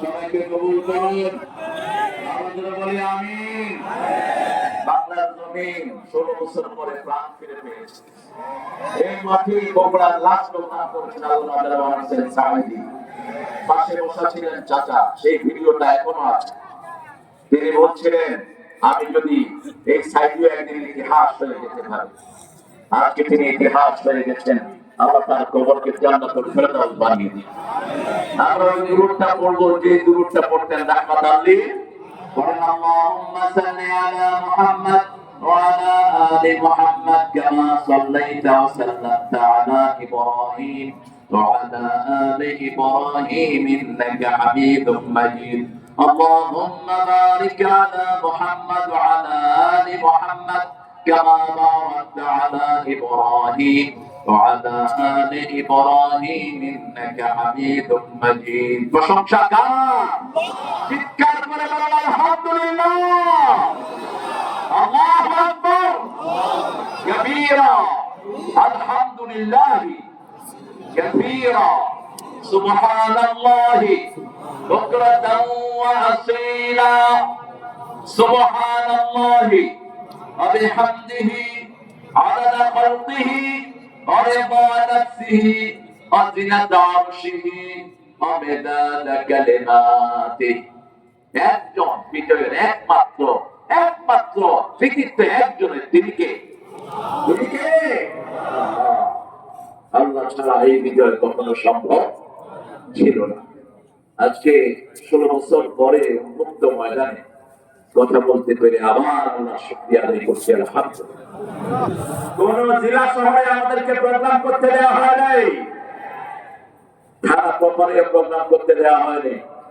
সবাইকে কবুল করুন। আমাদের বলি আমিন। বাংলার জমিন 16 বছর পরে প্রাণ ফিরে পেয়েছে। এই মাটি বগুড়ার লাশ প্রদান করেছেন আল্লাহ হোসেন সাঈদী। পাশে বসা ছিলেন চাচা, সেই ভিডিওটা এখনো আছে। তিনি বলছিলেন, আমি যদি এই সাইডে একদিন ইতিহাস হয়ে যেতে পারি। আজকে তিনি ইতিহাস হয়ে গেছেন। আল্লাহ তার কবরকে জান্নাতুল ফেরদাউস বানিয়ে দিন। আমরা ওই দুরূদটা পড়বো, যে দুরূদটা পড়তেন রাহমাতুল লিল পড়েন, আল্লাহুম্মা সাল্লি আলা মুহাম্মাদ ওয়া আলা আলি মুহাম্মাদ কামা সাল্লাইতা ওয়া সাল্লামতা আলা ইব্রাহিম ওয়া আলা আলি ইব্রাহিম ইন্নাকা হামিদুম মাজিদ। আল্লাহুম্মা বারিক আলা মুহাম্মাদ ওয়া আলা আলি মুহাম্মাদ كما باركت على إبراهيم وعلى آل إبراهيم إنك حميد مجيد. প্রশংসা কার? চিৎকার করে বলেন আলহামদুলিল্লাহ। আল্লাহু আকবার কাবীরা, আলহামদুলিল্লাহ কাবীরা, সুবহানাল্লাহি বুকরাতান ওয়া আসীলা, সুবহানাল্লাহি وبحمده عدد خلقه ورضا نفسه وزنة عرشه ومداد كلماته। একজন পৃথিবীর একমাত্র কৃতিত্ব একজনের, তিনি কে? আল্লাহ ছাড়া এই বিজয় কখনো সম্ভব ছিল না। আজকে 16 বছর পরে মুক্ত ময়দানে কথা বলতে পেরে আবার আল্লাহ শুকরিয়া আদায় করছি আলহামদুলিল্লাহ। কোন জেলা শহরে আমাদেরকে প্রোগ্রাম করতে দেওয়া হয় নাই, থানা প্রপারে প্রোগ্রাম করতে দেওয়া হয়নি।